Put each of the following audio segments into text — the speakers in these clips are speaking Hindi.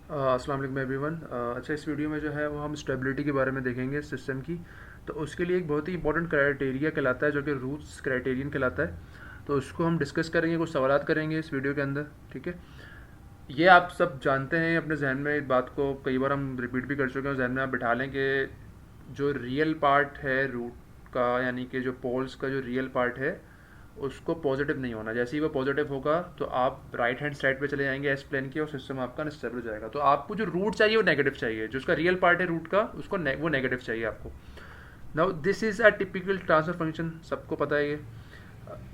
अस्सलाम वालेकुम एवरीवन। अच्छा, इस वीडियो में जो है वो हम स्टेबिलिटी के बारे में देखेंगे सिस्टम की। तो उसके लिए एक बहुत ही इंपॉर्टेंट क्राइटेरिया कहलाता है जो कि रूट्स क्राइटेरियन कहलाता है। तो उसको हम डिस्कस करेंगे, कुछ सवालात करेंगे इस वीडियो के अंदर। ठीक है, ये आप सब जानते हैं अपने जहन में, इस बात को कई बार हम रिपीट भी कर चुके हैं, जहन में आप बिठा लें कि जो रियल पार्ट है रूट का, यानी कि जो पोल्स का जो रियल पार्ट है उसको पॉजिटिव नहीं होना। जैसे ही वो पॉजिटिव होगा तो आप राइट हैंड साइड पे चले जाएंगे एस प्लेन की, और सिस्टम आपका अनस्टेबल हो जाएगा। तो आपको जो रूट चाहिए वो नेगेटिव चाहिए, जो उसका रियल पार्ट है रूट का उसको वो नेगेटिव चाहिए आपको। Now this is a typical transfer function, सबको पता है ये।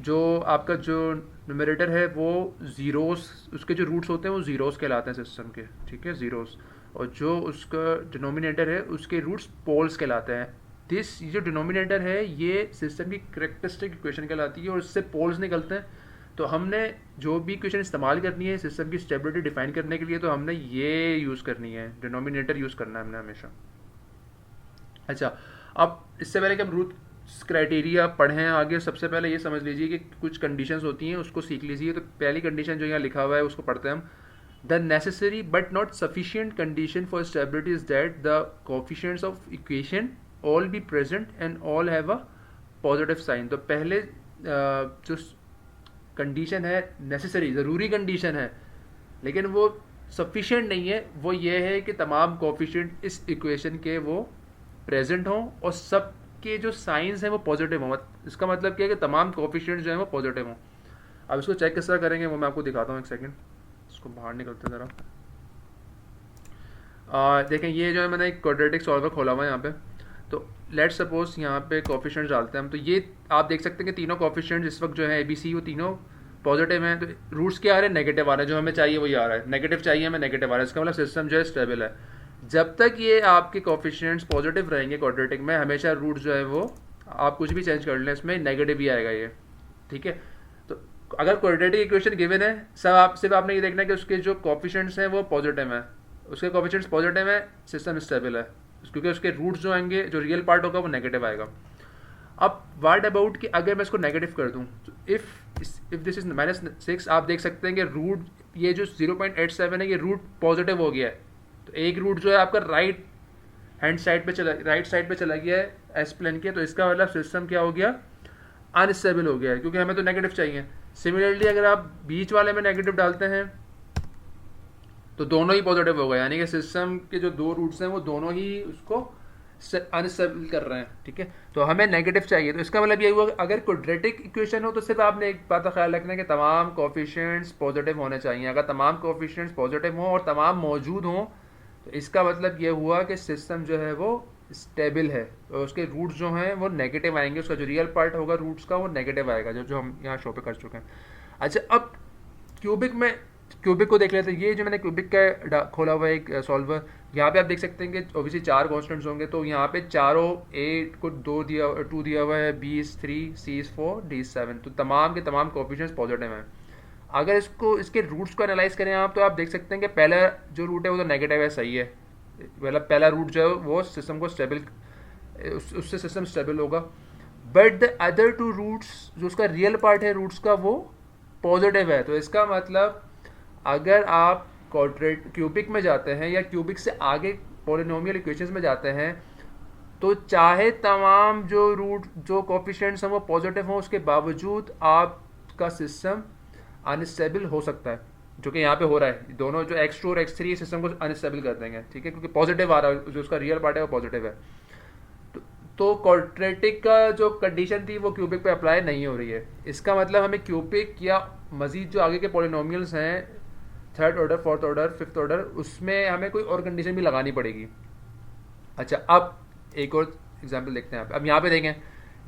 जो आपका जो न्यूमरेटर है वो ज़ीरोस, उसके जो रूट्स होते हैं वो ज़ीरोस कहलाते हैं सिस्टम के। ठीक है, ज़ीरोस। और जो उसका डिनोमिनेटर है उसके रूट्स पोल्स कहलाते हैं। दिस जो डिनोमिनेटर है ये सिस्टम की करेक्टरिस्टिक इक्वेशन कहलाती है और इससे पोल्स निकलते हैं। तो हमने जो भी इक्वेशन इस्तेमाल करनी है सिस्टम की स्टेबिलिटी डिफाइन करने के लिए, तो हमने ये यूज़ करनी है, डिनोमिनेटर यूज़ करना है हमने हमेशा। अच्छा, अब इससे पहले कि हम रूट क्राइटेरिया पढ़ें आगे, सबसे पहले ये समझ लीजिए कि कुछ कंडीशंस होती हैं, उसको सीख लीजिए। तो पहली कंडीशन जो यहाँ लिखा हुआ है उसको पढ़ते हैं हम। The necessary but not sufficient condition for stability is that the coefficients of equation all be present and all have a positive sign. तो पहले जो कंडीशन है नेसेसरी, ज़रूरी कंडीशन है, लेकिन वो सफिशिएंट नहीं है, वो ये है कि तमाम कोफिशिएंट इस इक्वेशन के वो प्रेजेंट हों और सब के जो साइंस हैं वो पॉजिटिव हों। इसका मतलब क्या है कि तमाम कोफिशिएंट जो हैं वो पॉजिटिव हों। अब इसको चेक किस तरह करेंगे वो मैं आपको दिखाता हूँ, एक सेकंड। इसको बाहर निकलते ज़रा। देखें, ये जो है मैंने एक क्वाड्रेटिक सॉल्वर खोला हुआ है यहाँ पे। तो लेट सपोज यहाँ पे कोफिशिएंट्स डालते हैं हम। तो ये आप देख सकते हैं कि तीनों कोफिशिएंट्स इस वक्त जो है ABC, वो तीनों पॉजिटिव हैं। तो रूट्स क्या आ रहे हैं? नेगेटिव आ रहे हैं। जो हमें चाहिए वही आ रहा है, नेगेटिव चाहिए हमें, नेगेटिव आ रहा है। इसका मतलब सिस्टम जो है स्टेबल है। जब तक ये आपके कोफिशिएंट्स पॉजिटिव रहेंगे क्वाड्रेटिक में, हमेशा रूट जो है वो, आप कुछ भी चेंज कर लें इसमें, नेगेटिव ही आएगा ये। ठीक है, तो अगर क्वाड्रेटिक इक्वेशन गिवन है, सिर्फ आपने ये देखना है कि उसके जो कोफिशिएंट्स हैं वो पॉजिटिव हैं। उसके कोफिशिएंट्स पॉजिटिव है, सिस्टम स्टेबल है, क्योंकि उसके रूट्स जो आएंगे, जो रियल पार्ट होगा वो नेगेटिव आएगा। अब वाट अबाउट कि अगर मैं इसको नेगेटिव कर दूं, तो इफ दिस इज -6, आप देख सकते हैं कि रूट ये जो 0.87 है ये रूट पॉजिटिव हो गया है। तो एक रूट जो है आपका राइट साइड पे चला गया है एस प्लेन के। तो इसका मतलब सिस्टम क्या हो गया? अनस्टेबल हो गया है, क्योंकि हमें तो नेगेटिव चाहिए। सिमिलरली अगर आप बीच वाले में नेगेटिव डालते हैं तो दोनों ही पॉजिटिव हो गए, यानी कि सिस्टम के जो दो रूट्स हैं वो दोनों ही उसको अनस्टेबल कर रहे हैं। ठीक है, तो हमें नेगेटिव चाहिए। तो इसका मतलब ये हुआ कि अगर क्वाड्रेटिक इक्वेशन हो तो सिर्फ आपने एक बात का ख्याल रखना है कि तमाम कोफिशिएंट्स पॉजिटिव होने चाहिए। अगर तमाम कोफिशिएंट्स पॉजिटिव हों और तमाम मौजूद हों, तो इसका मतलब ये हुआ कि सिस्टम जो है वो स्टेबल है। और उसके रूट्स जो हैं वो नेगेटिव आएंगे, उसका जो रियल पार्ट होगा रूट्स का वो नेगेटिव आएगा, जो जो हम यहाँ शो पे कर चुके हैं। अच्छा, अब क्यूबिक को देख लेते हैं। ये जो मैंने क्यूबिक का खोला हुआ है एक सॉल्वर, यहाँ पे आप देख सकते हैं कि ऑब्वियसली 4 कॉन्स्टेंट्स होंगे। तो यहाँ पे चारों ए को 2 दिया हुआ है, B is 3, C is 4, D is 7। तो तमाम के तमाम कोफिशिएंट्स पॉजिटिव हैं। अगर इसको इसके रूट्स को एनालाइज करें आप, तो आप देख सकते हैं कि पहला जो रूट है वो तो नेगेटिव है, सही है। मतलब पहला रूट जो है वो सिस्टम को स्टेबल, उससे सिस्टम स्टेबल होगा। But the other two roots, जो उसका रियल पार्ट है रूट्स का, वो पॉजिटिव है। तो इसका मतलब अगर आप क्यूबिक में जाते हैं या क्यूबिक से आगे पॉलिनोमियल इक्वेशंस में जाते हैं, तो चाहे तमाम जो रूट जो कोफिशिएंट्स हैं वो पॉजिटिव हों, उसके बावजूद आपका सिस्टम अनस्टेबल हो सकता है, जो कि यहाँ पे हो रहा है। दोनों जो x2 और x3 सिस्टम को अनस्टेबल कर देंगे। ठीक है, क्योंकि पॉजिटिव आ रहा है, जो उसका रियल पार्ट है वो पॉजिटिव है। तो क्वाड्रेटिक का जो कंडीशन थी वो क्यूबिक पे अप्लाई नहीं हो रही है। इसका मतलब हमें क्यूबिक या मजीद जो आगे के पॉलिनोमियल्स हैं, third order, fourth order, fifth order, उसमें हमें कोई और कंडीशन भी लगानी पड़ेगी। अच्छा, अब एक और एग्जांपल देखते हैं। अब यहाँ पे देखें,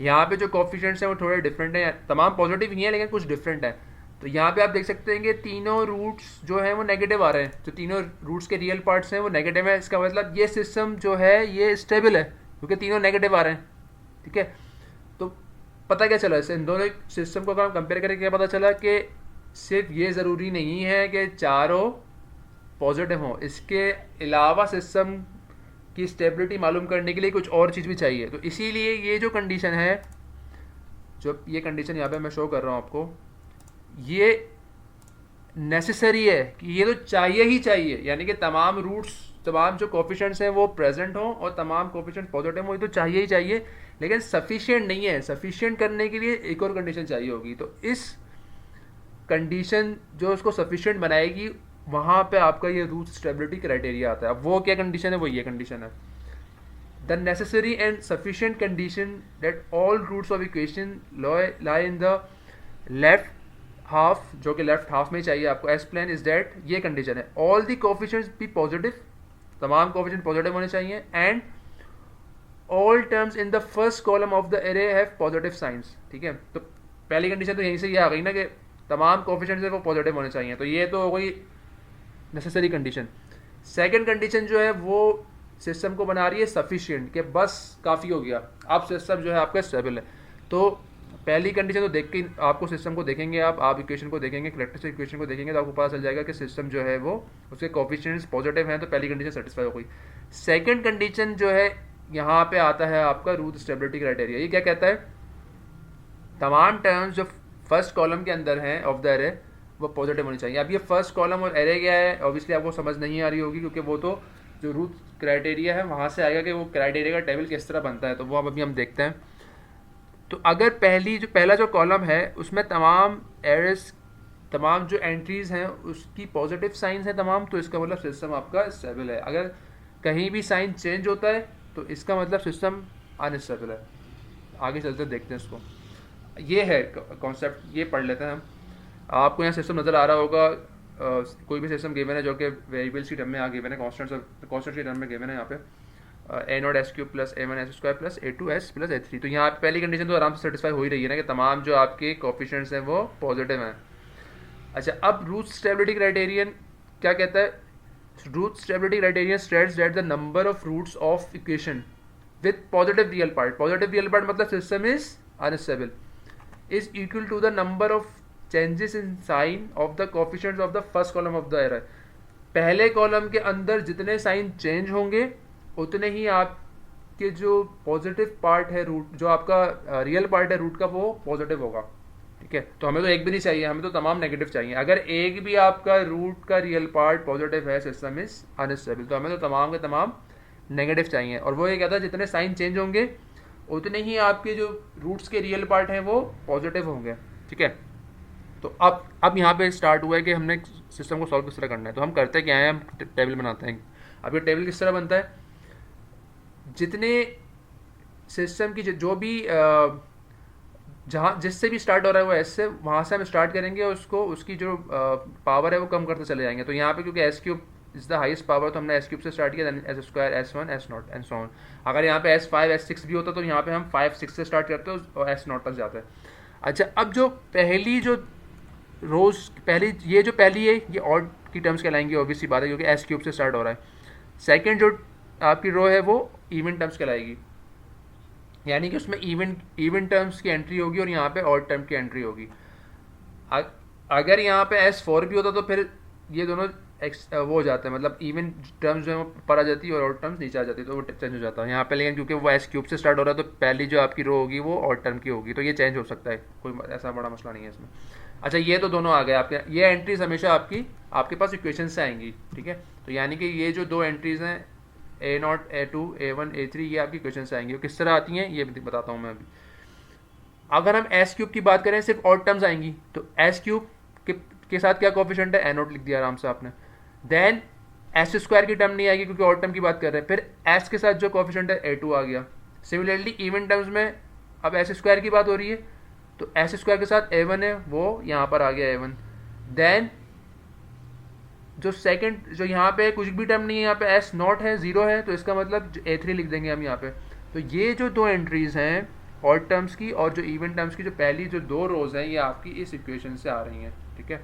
यहाँ पे जो कोफिशिएंट्स हैं वो थोड़े डिफरेंट हैं, तमाम पॉजिटिव ही हैं लेकिन कुछ डिफरेंट हैं। तो यहाँ पे आप देख सकते हैं कि तीनों रूट्स जो हैं वो नेगेटिव आ रहे हैं। जो तीनों रूट्स के रियल पार्ट्स हैं वो नेगेटिव है। इसका मतलब ये सिस्टम जो है ये स्टेबल है, क्योंकि तीनों नेगेटिव आ रहे हैं। ठीक है, तो पता क्या चला इससे, इन दोनों सिस्टम को अगर हम कंपेयर करें, क्या पता चला कि सिर्फ ये ज़रूरी नहीं है कि चारों पॉजिटिव हों, इसके अलावा सिस्टम की स्टेबिलिटी मालूम करने के लिए कुछ और चीज़ भी चाहिए। तो इसीलिए ये जो कंडीशन है, जो ये कंडीशन यहाँ पे मैं शो कर रहा हूँ आपको, ये नेसेसरी है कि ये तो चाहिए ही चाहिए, यानी कि तमाम रूट्स, तमाम जो कोफिशिएंट्स हैं वो प्रेजेंट हों और तमाम कोफिशिएंट्स पॉजिटिव हों, ये तो चाहिए ही चाहिए, लेकिन सफिशिएंट नहीं है। सफिशिएंट करने के लिए एक और कंडीशन चाहिए होगी। तो इस कंडीशन जो उसको सफिशिएंट बनाएगी, वहाँ पे आपका ये रूट स्टेबिलिटी क्राइटेरिया आता है। अब वो क्या कंडीशन है? वो ये कंडीशन है, the necessary and sufficient condition that all roots of equation lie in the left half, जो कि लेफ्ट हाफ में चाहिए आपको एस प्लेन, इज दैट, ये कंडीशन है, all the coefficients be positive, तमाम कोफिशिएंट पॉजिटिव होने चाहिए, and all terms in the first column of the array have positive signs. ठीक है, तो पहली कंडीशन तो यहीं से ये आ गई ना कि तमाम कोफिशिएंट्स है वो पॉजिटिव होने चाहिए, तो ये तो हो गई नेसेसरी कंडीशन। सेकंड कंडीशन जो है वो सिस्टम को बना रही है सफिशिएंट, कि बस काफ़ी हो गया, अब सिस्टम जो है आपका स्टेबल है। तो पहली कंडीशन तो देख के आपको सिस्टम को देखेंगे, आप इक्वेशन को देखेंगे, कैरेक्टरिस्टिक इक्वेशन को देखेंगे, तो आपको पता चल जाएगा कि सिस्टम जो है वो उसके कोफिशिएंट्स पॉजिटिव हैं, तो पहली कंडीशन सेटिस्फाई हो गई। सेकंड कंडीशन जो है यहाँ पे आता है आपका रूट स्टेबिलिटी क्राइटेरिया। ये क्या कहता है? तमाम टर्म्स जो फर्स्ट कॉलम के अंदर हैं ऑफ द एरे वो पॉजिटिव होनी चाहिए। अब ये फर्स्ट कॉलम और एरे क्या है, ऑब्वियसली आपको समझ नहीं आ रही होगी, क्योंकि वो तो जो रूट क्राइटेरिया है वहाँ से आएगा कि वो क्राइटेरिया का टेबल किस तरह बनता है, तो वो अब अभी हम देखते हैं। तो अगर पहला जो कॉलम है उसमें तमाम एरेस, तमाम जो एंट्रीज हैं उसकी पॉजिटिव साइंस है तमाम, तो इसका मतलब सिस्टम आपका स्टेबल है। अगर कहीं भी साइन चेंज होता है तो इसका मतलब सिस्टम अनस्टेबल है। आगे चलते देखते हैं इसको। ये है कॉन्सेप्ट, ये पढ़ लेते हैं हम। आपको यहाँ सिस्टम नज़र आ रहा होगा, कोई भी सिस्टम गिवन है जो कि वेरिएबल्स की टर्म में यहाँ गिवन है, कॉन्स्टेंट्स की टर्म में गिवन है यहाँ पे a nought s cube plus a one s square plus a two s plus a three. तो यहाँ पे पहली कंडीशन तो आराम से सेटिस्फाई हो ही रही है ना कि तमाम जो आपके कोफिशिएंट्स हैं वो पॉजिटिव हैं। अच्छा, अब रूट स्टेबिलिटी क्राइटेरियन क्या कहता है? Root stability criterion states that the number of roots of equation with positive real part, positive real part मतलब system is unstable, is equal to the number of changes in sign of the coefficients of the first column of the array. पहले कॉलम के अंदर जितने साइन चेंज होंगे उतने ही आपके जो पॉजिटिव पार्ट है रूट, जो आपका रियल पार्ट है रूट का, वो पॉजिटिव होगा। ठीक है, तो हमें तो एक भी नहीं चाहिए, हमें तो तमाम नेगेटिव चाहिए। अगर एक भी आपका रूट का रियल पार्ट पॉजिटिव है, सिस्टम इज अनस्टेबल, तो हमें तो तमाम के तमाम नेगेटिव चाहिए। और वो ये कहता है जितने साइन चेंज होंगे उतने ही आपके जो रूट्स के रियल पार्ट हैं वो पॉजिटिव होंगे। ठीक है, तो अब यहाँ पे स्टार्ट हुआ है कि हमने सिस्टम को सॉल्व किस तरह करना है। तो हम करते क्या है, हम टेबल बनाते हैं। अब ये टेबल किस तरह बनता है? जितने सिस्टम की जो भी जहाँ जिससे भी स्टार्ट हो रहा है वो एस से, वहाँ से हम स्टार्ट करेंगे और उसको उसकी जो पावर है वो कम करते चले जाएंगे। तो यहाँ पे क्योंकि S cube is the highest power, तो हमने एस क्यूब से स्टार्ट किया, then S square, S one, S naught and so on. अगर यहाँ पे एस फाइव, एस सिक्स भी होता तो यहाँ पे हम 5, 6 से स्टार्ट करते हैं और एस नॉट तक जाते हैं। अच्छा, अब जो पहली जो रोज पहली है ये ऑड की टर्म्स कहलाएंगी, ऑब्वियसली बात है, क्योंकि एस क्यूब से स्टार्ट हो रहा है। सेकेंड जो आपकी रो है वो इवन टर्म्स कहलाएगी, यानी कि उसमें इवन टर्म्स की एंट्री होगी और यहाँ पे ऑड टर्म की एंट्री होगी। अगर यहाँ पे S4 भी होता तो फिर ये दोनों वो हो जाते हैं, मतलब इवन टर्म्स जो है वो ऊपर आ जाती है और ऑड टर्म्स नीचे आ जाती है, तो वो चेंज हो जाता है यहाँ पे। लेकिन क्योंकि वो एस क्यूब से स्टार्ट हो रहा है तो पहली जो आपकी रो होगी वो ऑड टर्म की होगी, तो ये चेंज हो सकता है, कोई ऐसा बड़ा मसला नहीं है इसमें। अच्छा, ये तो दोनों आ गए आपके, ये एंट्रीज हमेशा आपके पास इक्वेशन से आएंगी। ठीक है, तो यानी कि ये जो दो एंट्रीज हैं a nought, a two, a one, a three, ये आपकी इक्वेशन से आएंगी। वो किस तरह आती हैं ये बताता हूँ मैं अभी। अगर हम एस क्यूब की बात करें, सिर्फ ऑड टर्म्स आएंगी, तो एस क्यूब के साथ क्या कोफिशिएंट है? ए नॉट लिख दिया आराम से आपने। देन एस स्क्वायर की टर्म नहीं आएगी क्योंकि ऑड टर्म की बात कर रहे हैं। फिर एस के साथ जो कोफिशिएंट है ए2 आ गया। सिमिलरली इवन टर्म्स में अब एस स्क्वायर की बात हो रही है तो एस स्क्वायर के साथ ए1 है वो यहाँ पर आ गया ए1। देन जो सेकंड जो यहाँ पे कुछ भी टर्म नहीं है, यहाँ पे एस नॉट है, 0 है, तो इसका मतलब ए3 लिख देंगे हम यहाँ पे। तो ये जो दो एंट्रीज हैं ऑड टर्म्स की और जो इवन टर्म्स की, जो पहली जो दो रोज हैं ये आपकी इस इक्वेशन से आ रही हैं। ठीक है,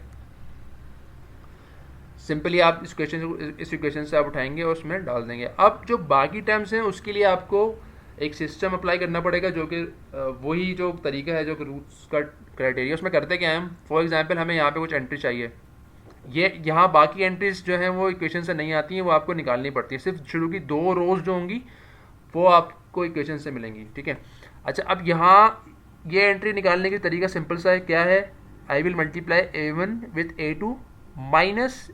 सिंपली आप इस इक्वेशन से आप उठाएंगे और उसमें डाल देंगे। अब जो बाकी टर्म्स हैं उसके लिए आपको एक सिस्टम अप्लाई करना पड़ेगा, जो कि वही जो तरीका है जो कि रूट्स का क्राइटेरिया। उसमें करते क्या है हम, फॉर एग्जांपल हमें यहाँ पे कुछ एंट्री चाहिए, ये यहाँ बाकी एंट्रीज जो हैं वो इक्वेशन से नहीं आती हैं, वो आपको निकालनी पड़ती है। सिर्फ शुरू की दो रोज जो होंगी वो आपको इक्वेशन से मिलेंगी। ठीक है, अच्छा, अब यहाँ ये एंट्री निकालने की तरीका सिंपल सा है, क्या है? आई will multiply A1 with A2 minus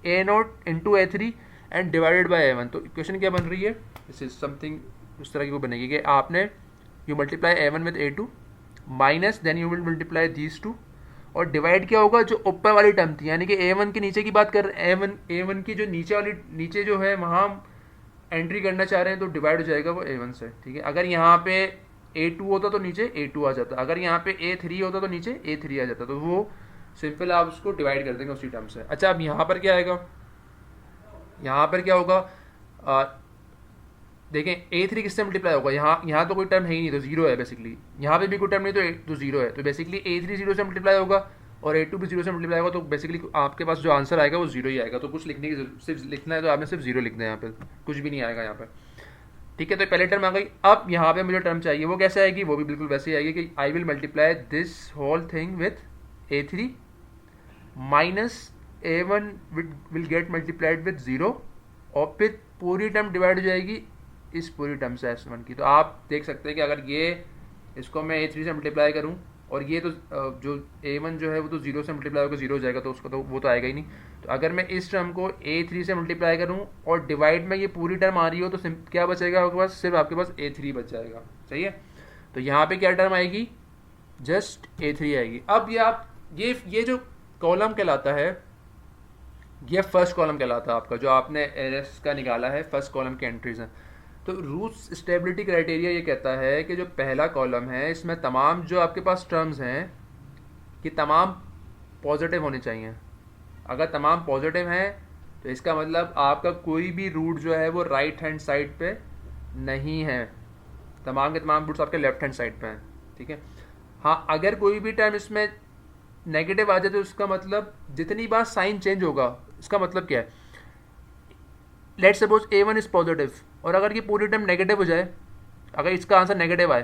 A note into A three and divided by A one. तो इक्वेशन क्या बन रही है, दिस इज समथिंग उस तरह की वो बनेगी कि आपने you multiply A one with A two minus then you will multiply these two और डिवाइड क्या होगा जो ऊपर वाली टर्म थी, यानी कि ए वन के नीचे की बात कर रहे हैं, ए वन की जो नीचे वाली नीचे जो है वहाँ एंट्री करना चाह रहे हैं तो डिवाइड हो जाएगा वो ए वन से। ठीक है, अगर यहाँ पे ए टू होता तो नीचे ए टू आ जाता, अगर यहाँ पे ए थ्री होता तो नीचे ए थ्री आ जाता, तो वो सिंपल आप उसको डिवाइड कर देंगे उसी टर्म से। अच्छा, अब यहाँ पर क्या आएगा, यहाँ पर क्या होगा, देखें ए थ्री किससे मल्टीप्लाई होगा, यहाँ तो कोई टर्म है ही नहीं तो जीरो है बेसिकली, यहाँ पे भी कोई टर्म नहीं तो जीरो है, तो बेसिकली ए थ्री जीरो से मल्टीप्लाई होगा और ए टू भी जीरो से मल्टीप्लाई होगा, तो बेसिकली आपके पास जो आंसर आएगा वो जीरो ही आएगा। तो कुछ लिखने की सिर्फ लिखना है तो आपने सिर्फ जीरो लिखना है, यहाँ पे कुछ भी नहीं आएगा यहाँ पे। ठीक है, तो पहले टर्म आ गई। अब यहाँ पे मुझे टर्म चाहिए, वो कैसे आएगी, वो भी बिल्कुल वैसे ही आएगी कि I will multiply this whole thing with A three minus A one will get multiplied with zero और फिर पूरी टर्म डिवाइड हो जाएगी इस पूरी टर्म से एस वन की। तो आप देख सकते हैं कि अगर ये इसको मैं ए थ्री से मल्टीप्लाई करूँ और ये तो जो ए वन जो है वो तो जीरो से मल्टीप्लाई होकर जीरो हो जाएगा, तो उसका तो वो तो आएगा ही नहीं। तो अगर मैं इस टर्म को ए थ्री से मल्टीप्लाई करूँ और डिवाइड में ये पूरी टर्म आ रही हो तो क्या बचेगा आपके पास, सिर्फ आपके पास ए थ्री बच जाएगा। सही है, तो यहाँ पे क्या टर्म आएगी, जस्ट ए थ्री आएगी। अब ये आप ये जो कॉलम कहलाता है ये फर्स्ट कॉलम कहलाता है आपका, जो आपने एरएस का निकाला है फर्स्ट कॉलम के एंट्रीज हैं। तो रूट्स स्टेबिलिटी क्राइटेरिया ये कहता है कि जो पहला कॉलम है इसमें तमाम जो आपके पास टर्म्स हैं कि तमाम पॉजिटिव होने चाहिए। अगर तमाम पॉजिटिव हैं तो इसका मतलब आपका कोई भी रूट जो है वो राइट हैंड साइड पे नहीं है, तमाम के तमाम रूट्स आपके लेफ्ट हैंड साइड पे हैं। ठीक है, हाँ अगर कोई भी टर्म इसमें नेगेटिव आ जाए तो उसका मतलब जितनी बार साइन चेंज होगा, इसका मतलब क्या है, let suppose A one is positive और अगर ये पूरी टर्म नेगेटिव हो जाए, अगर इसका आंसर नेगेटिव आए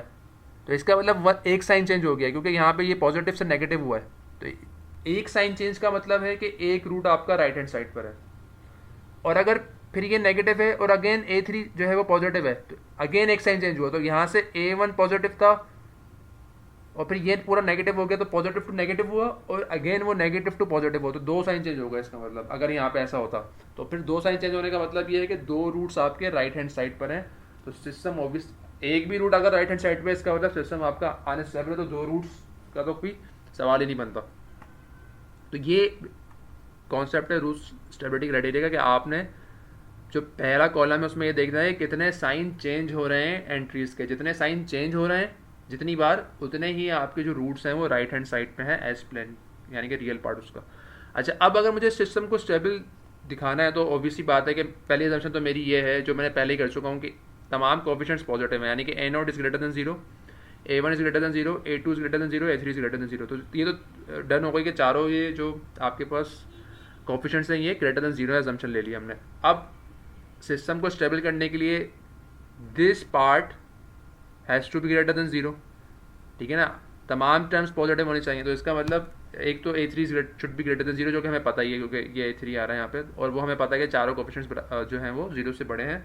तो इसका मतलब एक साइन चेंज हो गया, क्योंकि यहाँ पे ये पॉजिटिव से नेगेटिव हुआ है। तो एक साइन चेंज का मतलब है कि एक रूट आपका राइट हैंड साइड पर है। और अगर फिर ये नेगेटिव है और अगेन ए थ्री जो है वो पॉजिटिव है तो अगेन एक साइन चेंज हुआ, तो यहाँ से ए वन पॉजिटिव था और फिर ये पूरा नेगेटिव हो गया, तो पॉजिटिव टू नेगेटिव हुआ और अगेन वो नेगेटिव टू पॉजिटिव हुआ, तो दो साइन चेंज होगा। इसका मतलब अगर यहाँ पे ऐसा होता तो फिर दो साइन चेंज होने का मतलब ये है कि दो रूट्स आपके राइट हैंड साइड पर हैं, तो सिस्टम ऑब्वियस एक भी रूट अगर राइट हैंड साइड पर, इसका मतलब सिस्टम आपका अनस्टेबल है, तो दो रूट्स का तो कोई सवाल ही नहीं बनता। तो ये कॉन्सेप्ट है रूट स्टेबिलिटी क्राइटेरिया का कि आपने जो पहला कॉलम है उसमें ये देखना है कितने साइन चेंज हो रहे हैं एंट्रीज के, जितने साइन चेंज हो रहे हैं जितनी बार उतने ही आपके जो रूट्स हैं वो राइट हैंड साइड पे हैं एज प्लेन, यानी कि रियल पार्ट उसका। अच्छा, अब अगर मुझे सिस्टम को स्टेबल दिखाना है तो ऑब्वियसली बात है कि पहली असम्पशन तो मेरी ये है जो मैंने पहले ही कर चुका हूँ कि तमाम कोएफिशिएंट्स पॉजिटिव हैं, यानी कि a nought is greater than zero, a one is greater than zero, a two is greater than zero, a three is greater than zero. तो ये तो डन हो गई कि चारों ये जो आपके पास कोएफिशिएंट्स हैं ये ग्रेटर देन जीरो असम्पशन ले लिया हमने। अब सिस्टम को स्टेबल करने के लिए this part has to be greater than zero. ठीक है ना, तमाम टर्म्स पॉजिटिव होने चाहिए, तो इसका मतलब एक तो a three should be greater than zero, जो कि हमें पता ही है क्योंकि ये ए थ्री आ रहा है यहाँ पे, और वो हमें पता है कि चारों कोएफिशिएंट्स जो हैं वो जीरो से बड़े हैं,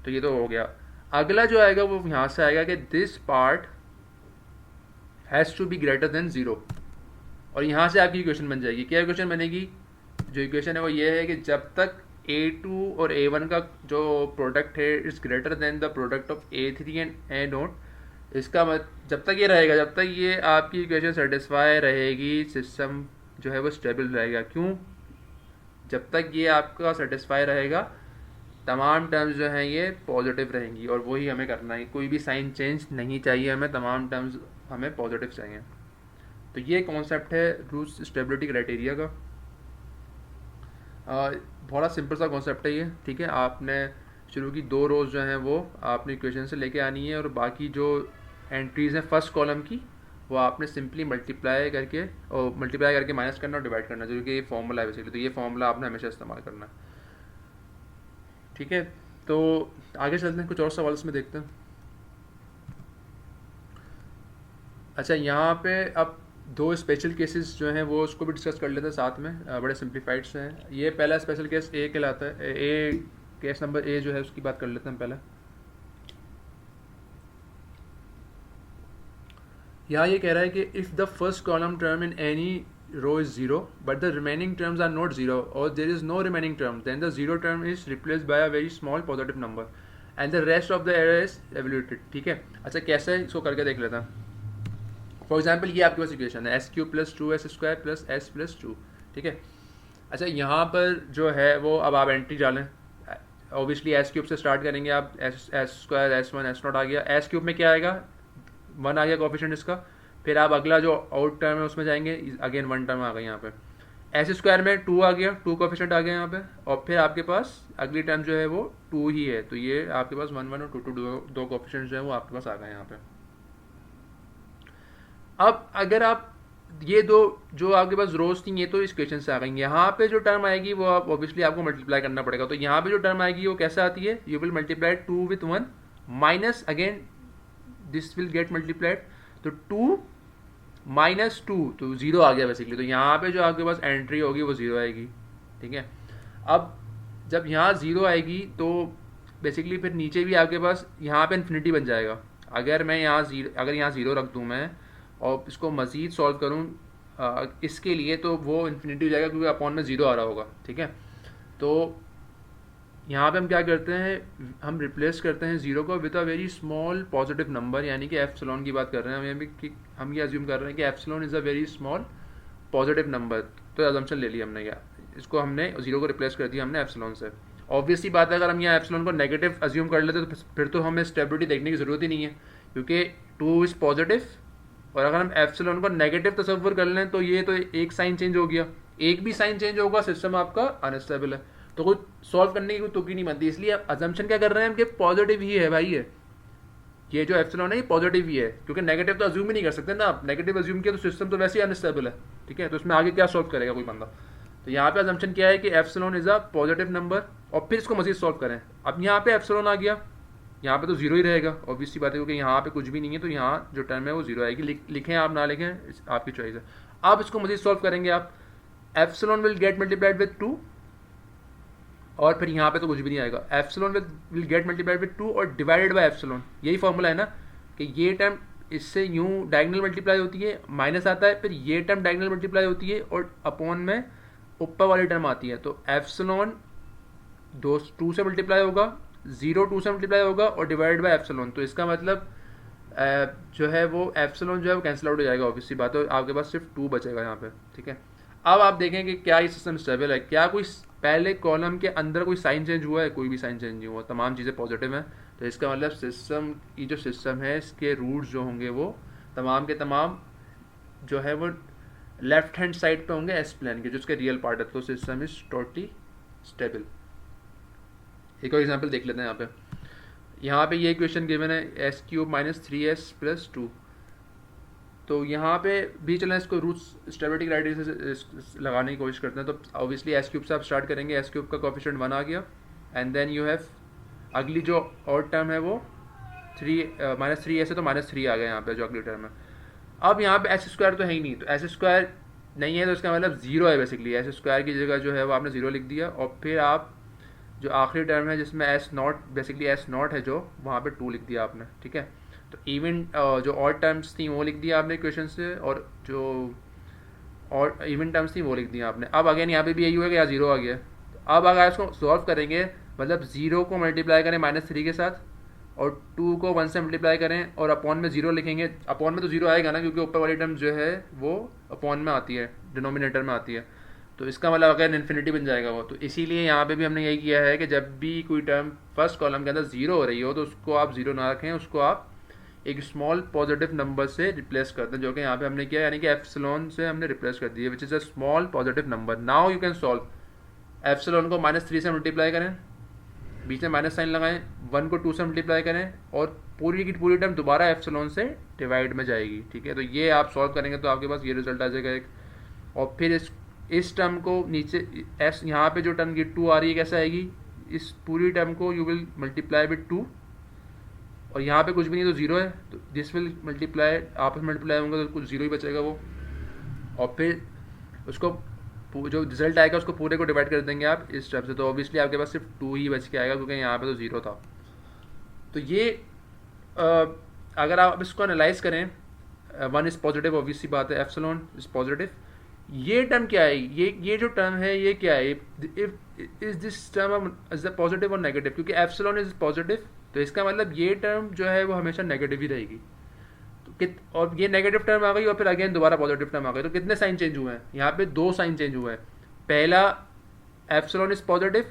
तो ये तो हो गया। अगला जो आएगा वो यहाँ से आएगा कि this part has to be greater than zero, और यहाँ से आपकी इक्वेशन बन जाएगी। क्या इक्वेशन बनेगी, जो इक्वेशन है वो ये है कि जब तक A2 और A1 का जो प्रोडक्ट है is greater then the product of A3 and A note, इसका जब तक ये रहेगा, जब तक ये आपकी इक्वेशन सेटिस्फाई रहेगी, सिस्टम जो है वो स्टेबल रहेगा। क्यों, जब तक ये आपका सेटिस्फाई रहेगा तमाम टर्म्स जो हैं ये पॉजिटिव रहेंगी, और वही हमें करना है, कोई भी साइन चेंज नहीं चाहिए हमें, तमाम टर्म्स हमें पॉजिटिव चाहिए। तो ये कॉन्सेप्ट है रूट स्टेबिलिटी क्राइटेरिया का। बड़ा सिंपल सा कॉन्सेप्ट है ये। ठीक है, आपने शुरू की दो रोज़ जो हैं वो आपने इक्वेशन से लेके आनी है, और बाकी जो एंट्रीज़ हैं फर्स्ट कॉलम की वो आपने सिंपली मल्टीप्लाई करके माइनस करना और डिवाइड करना, जो कि ये फॉर्मूला है बेसिकली। तो ये फॉर्मूला आपने हमेशा इस्तेमाल करना है। ठीक है, तो आगे चलते हैं, कुछ और सवाल इसमें देखते हैं। अच्छा, यहाँ पे अब दो स्पेशल केसेस जो हैं वो उसको भी डिस्कस कर लेते हैं साथ में, बड़े सिंप्लीफाइड से हैं। ये पहला स्पेशल केस ए कहलाता है, केस नंबर ए जो है उसकी बात कर लेते हैं पहले। यहाँ ये कह रहा है कि if the first column term in any row is 0 but the remaining terms are not 0 or there is no remaining term, then the 0 term is replaced by a very small positive number and the rest of the array is evaluated. ठीक है, अच्छा कैसे है इसको करके देख लेते हैं. फॉर एग्जाम्पल ये आपके पास इक्वेशन है S cube plus two S square plus S plus two. ठीक है, अच्छा यहाँ पर जो है वो अब आप एंट्री डालें. ऑब्वियसली एस क्यूब से स्टार्ट करेंगे आप. S square S one S nought आ गया. एस क्यूब में क्या आएगा, वन आ गया कोफिशिएंट इसका. फिर आप अगला जो आउट टर्म है उसमें जाएंगे, अगेन वन टर्म आ गई यहाँ पे. एस स्क्वायर में टू आ गया, टू कोफिशिएंट आ गया यहाँ पे. और फिर आपके पास अगली टर्म जो है वो टू ही है, तो ये आपके पास वन वन और टू टू दो कोफिशिएंट जो है वो आपके पास आ गए यहाँ पे. अब अगर आप ये दो जो आपके पास रोज थी ये तो इस क्वेश्चन से आ गई. यहाँ पे जो टर्म आएगी वो आप ऑब्वियसली आपको मल्टीप्लाई करना पड़ेगा. तो यहाँ पे जो टर्म आएगी वो कैसे आती है, you will multiply two with one minus again this will get multiplied. तो टू माइनस टू तो जीरो आ गया बेसिकली. तो यहाँ पे जो आपके पास एंट्री होगी वो जीरो आएगी. ठीक है, अब जब यहाँ जीरो आएगी तो बेसिकली फिर नीचे भी आपके पास यहाँ पे इन्फिनिटी बन जाएगा. अगर मैं यहाँ जीरो रख दूँ मैं और इसको मज़ीद सॉल्व करूँ इसके लिए, तो वो इन्फिनिटी हो जाएगा क्योंकि अपॉन में ज़ीरो आ रहा होगा. ठीक है, तो यहाँ पे हम क्या करते हैं, हम रिप्लेस करते हैं ज़ीरो को with a very small positive number, यानी कि एप्सिलॉन की बात कर रहे हैं हम यहाँ पे कि हम ये अज्यूम कर रहे हैं कि epsilon is a very small positive number. तो अजम्पशन ले लिया हमने, या इसको हमने ज़ीरो को रिप्लेस कर दिया हमने एप्सिलॉन से. ऑब्वियसली बात है, अगर हम यहाँ एप्सिलॉन को नेगेटिव अज्यूम कर लेते तो फिर तो हमें स्टेबिलिटी देखने की ज़रूरत ही नहीं है, क्योंकि टू इज़ पॉजिटिव. और अगर हम एप्सिलॉन को नेगेटिव तस्वर कर लें तो ये तो एक साइन चेंज हो गया, एक भी साइन चेंज होगा सिस्टम आपका अनस्टेबल है. तो कोई सॉल्व करने की कोई तुकी नहीं बनती. इसलिए अजम्पशन क्या कर रहे हैं हम कि पॉजिटिव ही है भाई. ये जो एप्सिलॉन है ये पॉजिटिव ही है, क्योंकि नेगेटिव तो अज्यूम ही नहीं कर सकते ना आप. नेगेटिव अज्यूम किया तो सिस्टम तो वैसे ही अनस्टेबल है. ठीक है, तो इसमें आगे क्या सॉल्व करेगा कोई बंदा. तो यहाँ पे अजम्पशन क्या है कि epsilon is a positive number, और फिर इसको मजीद सॉल्व करें. अब यहाँ पे एप्सिलॉन आ गया, यहाँ पे तो जीरो ही रहेगा ऑब्वियसली बात है, क्योंकि यहाँ पे कुछ भी नहीं है. तो यहाँ जो टर्म है वो जीरो आएगी. लिखें आप ना लिखें आपकी चॉइस है. आप इसको मजीद सॉल्व करेंगे आप. Epsilon will get multiplied with two, और फिर यहाँ पे तो कुछ भी नहीं आएगा. Epsilon will get multiplied with two और डिवाइडेड बाय एप्सिलॉन. यही फॉर्मूला है ना कि ये टर्म इससे यूं डायगोनल मल्टीप्लाई होती है, माइनस आता है, फिर ये टर्म डायगोनल मल्टीप्लाई होती है और अपॉन में ऊपर वाली टर्म आती है. तो एप्सिलॉन दो टू से मल्टीप्लाई होगा, जीरो टू से मल्टीप्लाई होगा और डिवाइड बाय एप्सिलॉन. तो इसका मतलब जो है वो एप्सिलॉन जो है वो कैंसिल आउट हो जाएगा. ऑब्वियसली बात है, आपके पास सिर्फ टू बचेगा यहाँ पे. ठीक है, अब आप देखें कि क्या ये सिस्टम स्टेबल है, क्या कोई पहले कॉलम के अंदर कोई साइन चेंज हुआ है, कोई भी साइन चेंज नहीं हुआ, तमाम चीज़ें पॉजिटिव हैं. तो इसका मतलब सिस्टम की जो सिस्टम है इसके रूट्स जो होंगे वो तमाम के तमाम जो है वो लेफ्ट हैंड साइड पे होंगे एस प्लेन के, जो उसके रियल पार्ट है. तो सिस्टम इज टोटली स्टेबल. एक और एग्जांपल देख लेते हैं. यहाँ पे ये इक्वेशन गिवन है S cube minus three S plus two. तो यहाँ पे भी चलें इसको रूट्स स्टेबिलिटी क्राइटेरिया से लगाने की कोशिश करते हैं. तो ऑब्वियसली एस क्यूब से आप स्टार्ट करेंगे. एस क्यूब का कोफिशिएंट वन आ गया, एंड देन यू हैव अगली जो और टर्म है वो थ्री माइनस थ्री एस है, तो माइनस थ्री आ गया यहाँ पे जो अगली टर्म है. अब यहाँ पे एस स्क्वायर तो है ही नहीं, तो एस स्क्वायर नहीं है तो इसका मतलब जीरो है बेसिकली. एस स्क्वायर की जगह जो है वो आपने जीरो लिख दिया, और फिर आप जो आखिरी टर्म है जिसमें S not basically S not है जो, वहाँ पे टू लिख दिया आपने. ठीक है, तो इवन जो और टर्म्स थी वो लिख दिया आपने क्वेश्चन से, और जो और इवन टर्म्स थी वो लिख दिया आपने. अब अगेन यहाँ पे भी यही हुआ कि यहाँ जीरो आ गया. अब अगर इसको सॉल्व करेंगे, मतलब जीरो को मल्टीप्लाई करें माइनस थ्री के साथ, और टू को वन से मल्टीप्लाई करें और अपॉन में जीरो लिखेंगे. अपॉन में तो जीरो आएगा ना, क्योंकि ऊपर वाली टर्म जो है वो अपॉन में आती है, डिनोमिनेटर में आती है. तो इसका मतलब अगर इन्फिनिटी बन जाएगा वो. तो इसीलिए यहाँ पे भी हमने यही किया है कि जब भी कोई टर्म फर्स्ट कॉलम के अंदर जीरो हो रही हो तो उसको आप जीरो ना रखें, उसको आप एक स्मॉल पॉजिटिव नंबर से रिप्लेस करते हैं, जो कि यहाँ पे हमने किया, यानी कि एप्सिलॉन से हमने रिप्लेस कर दिया, which is a small positive number. Now you can solve. Epsilon को माइनस थ्री से मल्टीप्लाई करें, बीच में माइनस साइन लगाएं, वन को टू से मल्टीप्लाई करें, और पूरी की पूरी टर्म दोबारा एप्सिलॉन से डिवाइड में जाएगी. ठीक है, तो ये आप सॉल्व करेंगे तो आपके पास ये रिजल्ट आ जाएगा एक. और फिर इस टर्म को नीचे एस यहाँ पे जो टर्म की टू आ रही है कैसे आएगी, इस पूरी टर्म को you will multiply with two, और यहाँ पे कुछ भी नहीं तो जीरो है, तो दिस विल मल्टीप्लाई, आपस में मल्टीप्लाई होंगे तो कुछ जीरो ही बचेगा वो. और फिर उसको जो रिजल्ट आएगा उसको पूरे को डिवाइड कर देंगे आप इस टर्म से. तो ऑब्वियसली आपके पास सिर्फ टू ही बच के आएगा, क्योंकि यहाँ पे तो जीरो था. तो ये अगर आप इसको एनालाइज करें, वन इज़ पॉजिटिव, ऑब्वियसली बात है एप्सिलॉन इज़ पॉजिटिव, ये टर्म क्या है, ये जो टर्म है ये क्या है, if is this term is positive और नेगेटिव, क्योंकि एप्सिलॉन इज पॉजिटिव, तो इसका मतलब ये टर्म जो है वो हमेशा नेगेटिव ही रहेगी। तो और ये नेगेटिव टर्म आ गई और फिर अगेन दोबारा पॉजिटिव टर्म आ गई, तो कितने साइन चेंज हुए हैं, यहाँ पे 2 साइन चेंज हुए हैं। पहला एप्सिलॉन इज पॉजिटिव,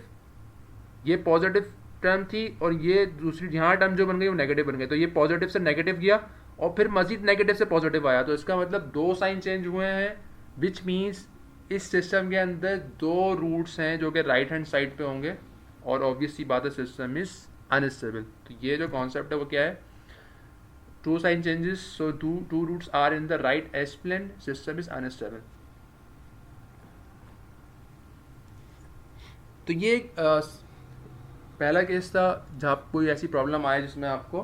ये पॉजिटिव टर्म थी, और ये दूसरी यहाँ टर्म जो बन गई वो नेगेटिव बन गई, तो ये पॉजिटिव से नेगेटिव गया और फिर मजीद नेगेटिव से पॉजिटिव आया, तो इसका मतलब 2 साइन चेंज हुए हैं, विच मीन्स इस सिस्टम के अंदर 2 रूट्स हैं जो कि राइट हैंड साइड पे होंगे, और ऑब्वियसली बात है सिस्टम इज अनस्टेबल। तो ये जो कॉन्सेप्ट है वो क्या है, 2 sign changes, so two roots are in the right S plane, system is unstable. तो ये पहला केस था जहाँ कोई ऐसी प्रॉब्लम आए जिसमें आपको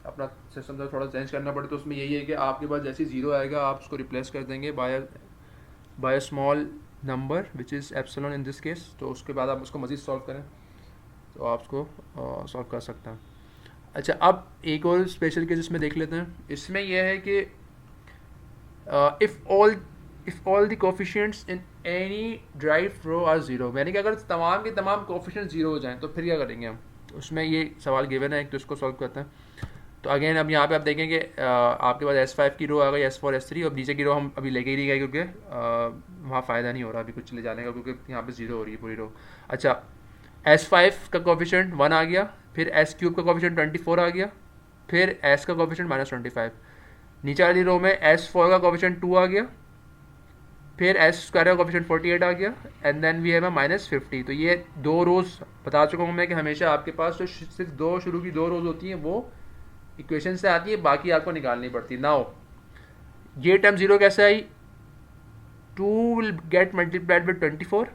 अपना सिस्टम का थोड़ा चेंज करना पड़े, तो उसमें यही है कि आपके पास जैसे 0 आएगा आप उसको रिप्लेस कर देंगे by a small number which is epsilon in this case, तो उसके बाद आप उसको मज़ीद सॉल्व करें तो आप उसको सॉल्व कर सकते हैं। अच्छा, अब एक और स्पेशल केस इसमें देख लेते हैं। इसमें यह है कि if all the coefficients in any derived row are 0, यानी कि अगर तमाम के तमाम कोफिशिएंट्स 0 हो जाएं तो फिर क्या करेंगे हम, तो उसमें ये सवाल गिवन है एक, तो इसको सॉल्व करते हैं। तो अगेन अब यहाँ पे आप देखेंगे आपके पास S5 की रो आ गई, S4 S3, और नीचे की रो हम अभी लेके ही नहीं गए क्योंकि वहाँ फ़ायदा नहीं हो रहा अभी कुछ ले जाने का, क्योंकि यहाँ पे 0 हो रही है पूरी रो। अच्छा, S5 का कोफिशिएंट 1 आ गया, फिर S³ का कोफिशिएंट 24 आ गया, फिर S का कोफिशिएंट -25, नीचे वाली रो में S4 का कोफिशिएंट 2 आ गया, फिर S² का कोफिशिएंट 48 आ गया, and then we have a -50। तो ये 2 रोज बता चुका हूँ मैं कि हमेशा आपके पास जो सिर्फ 2 शुरू की 2 रोज होती हैं वो इक्वेशन से आती है, बाकी आपको निकालनी पड़ती है। नाउ ये टर्म 0 कैसे आई, 2 will get multiplied with 24,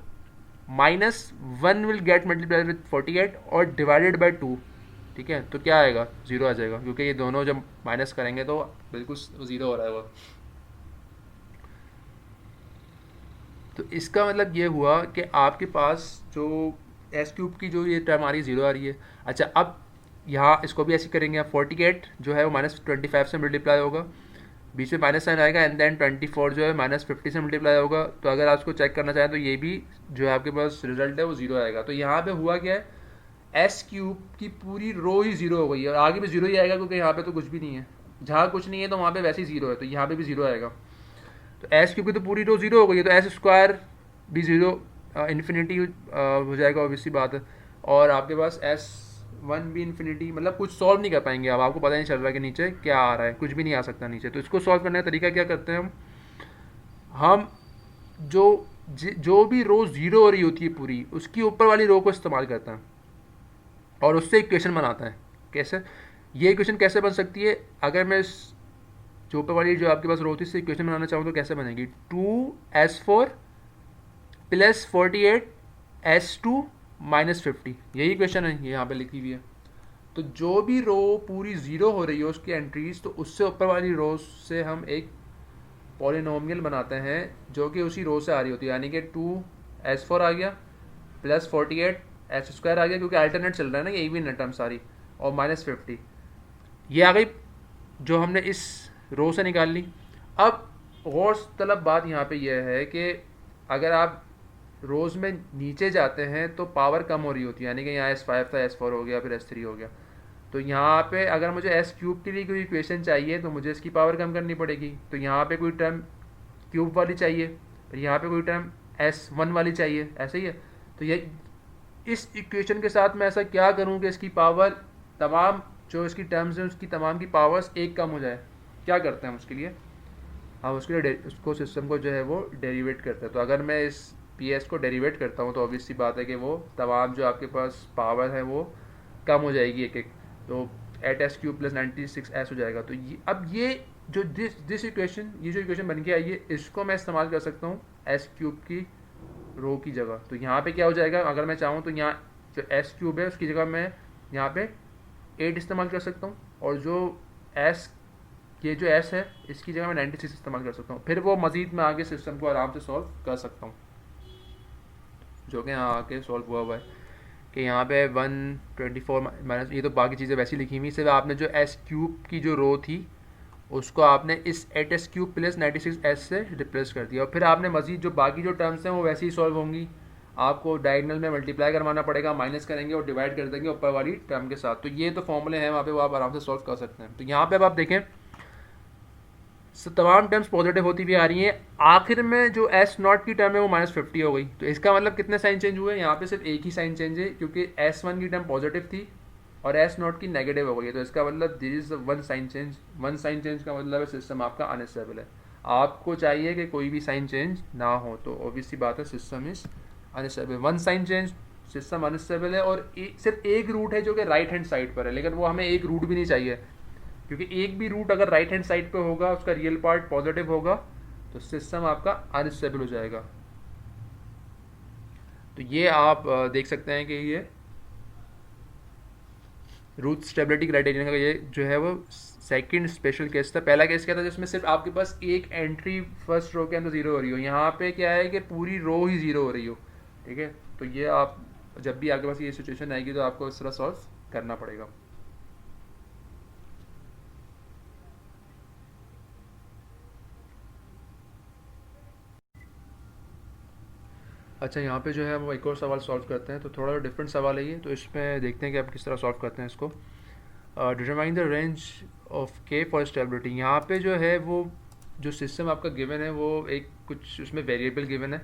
-1 will get multiplied with 48 और डिवाइडेड बाय 2, ठीक है, तो क्या आएगा, 0 आ जाएगा, क्योंकि ये दोनों जब माइनस करेंगे तो बिल्कुल 0 हो रहा है वो। तो इसका मतलब ये हुआ कि आपके पास जो S³ की जो ये टर्म आ रही है 0 आ रही है। अच्छा, अब यहाँ इसको भी ऐसे करेंगे, 48 जो है वो -25 से मल्टीप्लाई होगा, बीच में माइनस साइन आएगा, एंड देन 24 जो है -50 से मल्टीप्लाई होगा। तो अगर आप उसको चेक करना चाहें तो ये भी जो है आपके पास रिजल्ट है वो 0 आएगा। तो यहाँ पे हुआ क्या है, S³ की पूरी रो ही 0 हो गई है, और आगे भी 0 ही आएगा क्योंकि यहाँ पे तो कुछ भी नहीं है, जहाँ कुछ नहीं है तो वहाँ पे वैसे ही 0 है, तो यहाँ पे भी 0 आएगा। तो S³ की तो पूरी रो 0 हो गई है, तो S² भी 0 इन्फिनिटी हो जाएगा, ऑब्वियसली बात है। और आपके पास S1 भी इन्फिनिटी, मतलब कुछ सॉल्व नहीं कर पाएंगे अब, आपको पता नहीं चल रहा कि नीचे क्या आ रहा है, कुछ भी नहीं आ सकता नीचे। तो इसको सॉल्व करने का तरीका क्या करते हैं हम जो भी रो 0 हो रही होती है पूरी, उसकी ऊपर वाली रो को इस्तेमाल करते हैं और उससे इक्वेशन बनाता है। कैसे, ये इक्वेशन कैसे बन सकती है, अगर मैं इस जो ऊपर वाली जो आपके पास रो थी इससे इक्वेशन बनाना चाहूँ तो कैसे बनेगी, 2S4 + 48 S2 -50, यही इक्वेशन है, ये यहाँ पे लिखी हुई है। तो जो भी रो पूरी 0 हो रही है उसकी एंट्रीज, तो उससे ऊपर वाली रो से हम एक पॉलिनोमियल बनाते हैं जो कि उसी रो से आ रही होती है, यानी कि 2S4 आ गया + 48 S² आ गया, क्योंकि अल्टरनेट चल रहा है ना, ये इवन टर्म सारी, और -50 ये आ गई जो हमने इस रो से निकाल ली। अब गौर तलब बात यहाँ पे यह है कि अगर आप रोज़ में नीचे जाते हैं तो पावर कम हो रही होती है, यानी कि यहाँ S5 था, S4 हो गया, फिर S3 हो गया। तो यहाँ पे अगर मुझे S³ के लिए कोई इक्वेशन चाहिए तो मुझे इसकी पावर कम करनी पड़ेगी, तो यहाँ पे कोई टर्म क्यूब वाली चाहिए, फिर यहाँ पे कोई टर्म S1 वाली चाहिए, ऐसे ही है। तो ये इस इक्वेशन के साथ मैं ऐसा क्या करूँ कि इसकी पावर तमाम जो इसकी टर्म्स हैं उसकी तमाम की पावर्स एक कम हो जाए। क्या करते हैं उसके लिए, हम उसके लिए उसको सिस्टम को जो है वो डेरिवेट करते हैं। तो अगर मैं इस PS को डेरिवेट करता हूँ तो ऑब्वियसली बात है कि वो तमाम जो आपके पास पावर है वो कम हो जाएगी एक एक, तो 8S³ + 96S हो जाएगा। तो अब ये जो दिस इक्वेशन, ये जो इक्वेशन बन के आई है, इसको मैं इस्तेमाल कर सकता हूँ S³ की रो की जगह। तो यहाँ पे क्या हो जाएगा, अगर मैं चाहूँ तो यहाँ जो S³ है उसकी जगह मैं यहाँ पे 8 इस्तेमाल कर सकता हूँ, और जो ये जो S है इसकी जगह मैं 96 इस्तेमाल कर सकता हूँ। फिर वो मज़ीद मैं आगे सिस्टम को आराम से सॉल्व कर सकता हूँ, जो कि यहाँ आके सॉल्व हुआ है कि यहाँ पे 124 माइनस, ये तो बाकी चीज़ें वैसी लिखी हुई, सिर्फ आपने जो S³ की जो रो थी उसको आपने इस 8s³ प्लस 96s से रिप्लेस कर दिया, और फिर आपने मजीद जो बाकी जो टर्म्स हैं वो वैसे ही सॉल्व होंगी। आपको डायगनल में मल्टीप्लाई करवाना पड़ेगा, माइनस करेंगे और डिवाइड कर देंगे ऊपर वाली टर्म के साथ। तो ये तो फॉर्मूले हैं वहाँ पे, वो आप आराम से सॉल्व कर सकते हैं। तो यहाँ पे अब आप देखें तमाम टर्म्स पॉजिटिव होती हुई आ रही हैं। आखिर में जो S0 की टर्म है वो -50 हो गई। तो इसका मतलब कितने साइन चेंज हुए? यहाँ पे सिर्फ एक ही साइन चेंज है, क्योंकि S1 की टर्म पॉजिटिव थी और S0 की नेगेटिव हो गई है। तो इसका मतलब this is one sine change. One sine change का मतलब है सिस्टम आपका अनस्टेबल है। आपको चाहिए कि कोई भी साइन चेंज ना हो, तो ऑब्वियसली बात है system is unstable. One sine change system unstable है, और सिर्फ एक रूट है जो कि राइट हैंड साइड पर है, लेकिन वो हमें एक रूट भी नहीं चाहिए, क्योंकि एक भी रूट अगर राइट हैंड साइड पे होगा, उसका रियल पार्ट पॉजिटिव होगा, तो सिस्टम आपका अनस्टेबल हो जाएगा। तो ये आप देख सकते हैं कि ये रूट स्टेबिलिटी क्राइटेरियन का ये जो है वो सेकंड स्पेशल केस था। पहला केस क्या था जिसमें सिर्फ आपके पास एक एंट्री फर्स्ट रो के अंदर जीरो हो रही हो, यहाँ पे क्या है कि पूरी रो ही जीरो हो रही हो। ठीक है, तो ये आप जब भी आपके पास ये सिचुएशन आएगी तो आपको इस तरह सॉल्व करना पड़ेगा। अच्छा, यहाँ पे जो है वो एक और सवाल सॉल्व करते हैं। तो थोड़ा डिफरेंट सवाल है ये, तो इसमें देखते हैं कि आप किस तरह सॉल्व करते हैं इसको। डिटरमाइन द रेंज ऑफ के फॉर स्टेबिलिटी। यहाँ पे जो है वो जो सिस्टम आपका गिवन है वो एक कुछ उसमें वेरिएबल गिवन है,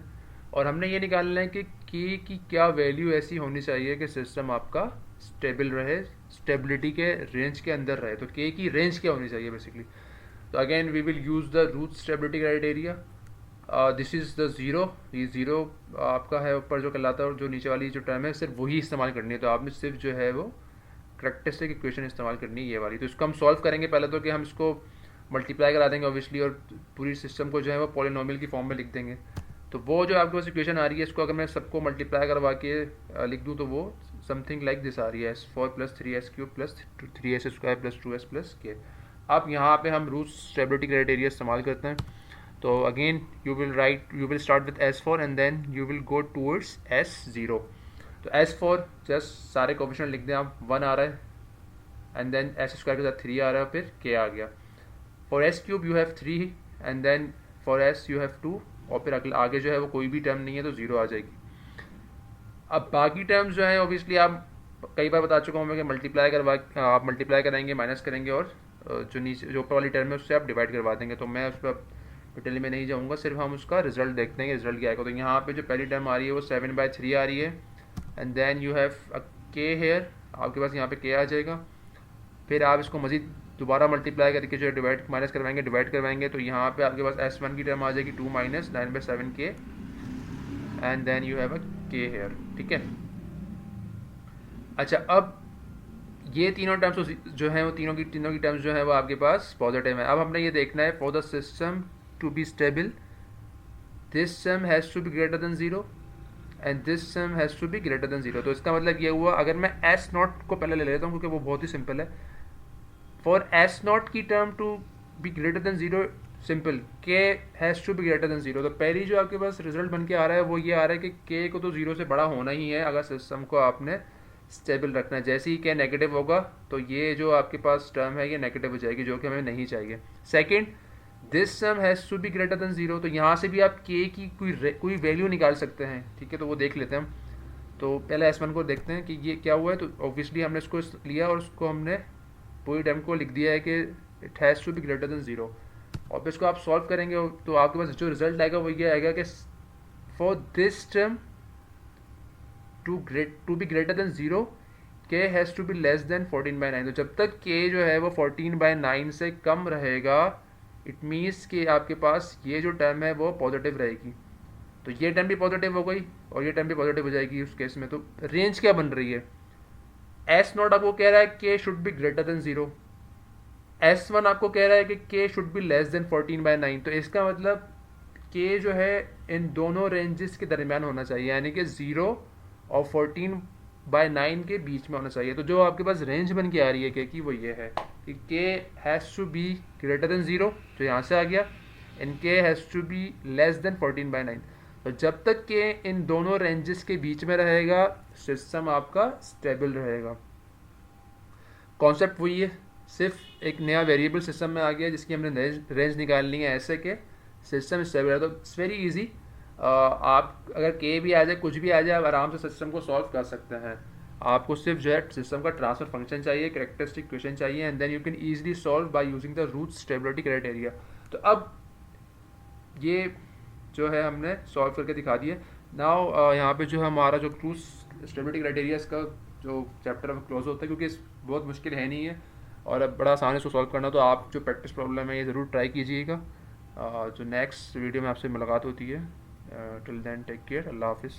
और हमने ये निकालना है कि के की क्या वैल्यू ऐसी होनी चाहिए कि सिस्टम आपका स्टेबल रहे, स्टेबिलिटी के रेंज के अंदर रहे। तो के की रेंज क्या होनी चाहिए बेसिकली। तो again we will use the root stability criteria. This is the zero. ये ज़ीरो आपका है ऊपर जो कहलाता है, और जो नीचे वाली जो टर्म है सिर्फ वही इस्तेमाल करनी है। तो आपने सिर्फ जो है वो करेक्टरिस्टिक इक्वेशन इस्तेमाल करनी है, ये वाली। तो इसको हम सॉल्व करेंगे पहले तो कि हम इसको मल्टीप्लाई करा देंगे ऑब्वियसली, और पूरी सिस्टम को जो है वो पॉलिनोमियल की फॉर्म में लिख देंगे। तो वो जो आपके पास इक्वेशन आ रही है, इसको अगर मैं सबको मल्टीप्लाई करवा के लिख दूँ तो वो समथिंग लाइक दिस आ रही है, S4 + 3s³ + 3s² + 2s + k। अब यहाँ पे हम रूट स्टेबिलिटी क्राइटेरिया इस्तेमाल करते हैं। तो again you will start with S4 and then you will go towards S0। तो S4 जस्ट सारे कोफिशिएंट लिख दें आप, 1 आ रहा है, एंड देन S² के साथ 3 आ रहा है, फिर k आ गया। For S³ you have 3 and then for S you have 2, और फिर आगे जो है वो कोई भी टर्म नहीं है तो 0 आ जाएगी। अब बाकी टर्म्स जो है ऑब्वियसली आप कई बार बता चुका हूँ मैं कि आप मल्टीप्लाई कराएंगे, माइनस करेंगे, और जो नीचे जो ऊपर वाली टर्म है उससे आप डिवाइड करवा देंगे। तो मैं उस पर डिटेल में नहीं जाऊँगा, सिर्फ हम उसका रिजल्ट देखते हैं कि रिजल्ट क्या आएगा। तो यहाँ पे जो पहली टर्म आ रही है वो 7/3 आ रही है, and then you have a K here, आपके पास यहाँ पे के आ जाएगा। फिर आप इसको मजीद दोबारा मल्टीप्लाई करके जो डिवाइड करवाएंगे, तो यहाँ पे आपके पास S1 की टर्म आ जाएगी 2 - 9/7k, and then you have a K here. ठीक है, अच्छा, अब ये तीनों टर्म्स जो है वो तीनों की टर्म्स जो है वो आपके पास पॉजिटिव है। अब हमने ये देखना है for the system to be stable this sum has to be greater than 0 and this sum has to be greater than 0। तो इसका मतलब ये हुआ, अगर मैं S0 को पहले ले लेता हूँ क्योंकि वो बहुत ही सिंपल है। फॉर S0 की term to be greater than 0, simple, K has to be greater than 0। तो पहली जो आपके पास रिजल्ट बन के आ रहा है वो ये आ रहा है कि के को तो 0 से बड़ा होना ही है अगर सिस्टम को आपने स्टेबल रखना है। जैसे ही के नेगेटिव होगा तो ये जो आपके पास टर्म है ये नेगेटिव हो जाएगी, जो कि हमें नहीं चाहिए। Second, this sum has to be greater than 0। तो यहाँ से भी आप के की कोई वैल्यू निकाल सकते हैं। ठीक है, तो वो देख लेते हैं हम। तो पहले S1 को देखते हैं कि ये क्या हुआ है। तो ऑब्वियसली हमने इसको लिया और उसको हमने पूरी टर्म को लिख दिया है कि it has to be greater than 0, और फिर इसको आप सॉल्व करेंगे तो आपके पास जो रिजल्ट आएगा वो ये आएगा कि for this term to be greater than 0 K has to be less than 14/9। तो जब तक के जो है वो 14/9 से कम रहेगा, इट मीन्स कि आपके पास ये जो टर्म है वो पॉजिटिव रहेगी। तो ये टर्म भी पॉजिटिव हो गई और ये टर्म भी पॉजिटिव हो जाएगी उस केस में। तो रेंज क्या बन रही है, S0 आपको कह रहा है के should be greater than 0, S1 आपको कह रहा है कि के शुड बी लेस देन 14/9। तो इसका मतलब के जो है इन दोनों रेंजेस के दरमियान होना चाहिए, यानी कि 0 और 14/9 के बीच में होना चाहिए। तो जो आपके पास रेंज बन के आ रही है के की वो ये है कि K has to be greater than 0, जो यहाँ से आ गया, and K has to be less than 14/9। तो जब तक के इन दोनों रेंजेस के बीच में रहेगा सिस्टम आपका स्टेबल रहेगा। कॉन्सेप्ट वही है, सिर्फ एक नया वेरिएबल सिस्टम में आ गया जिसकी हमने रेंज निकालनी है ऐसे के सिस्टम स्टेबल है। तो इट्स वेरी इजी। आप अगर के भी आ जाए कुछ भी आ जाए आप आराम से सिस्टम को सॉल्व कर सकते हैं। आपको सिर्फ जो है सिस्टम का ट्रांसफर फंक्शन चाहिए, कैरेक्टरिस्टिक इक्वेशन चाहिए, and then you can easily solve by using the root stability criteria. तो अब ये जो है हमने सॉल्व करके दिखा दिए। नाउ यहाँ पे जो है हमारा जो रूट स्टेबिलिटी क्राइटेरिया इसका जो चैप्टर अब क्लोज होता है, क्योंकि बहुत मुश्किल है नहीं है और अब बड़ा आसान है इसको सॉल्व करना। तो आप जो प्रैक्टिस प्रॉब्लम है ये ज़रूर ट्राई कीजिएगा। जो नेक्स्ट वीडियो में आपसे मुलाकात होती है। टिल देन टेक केयर, अल्लाह हाफिज़।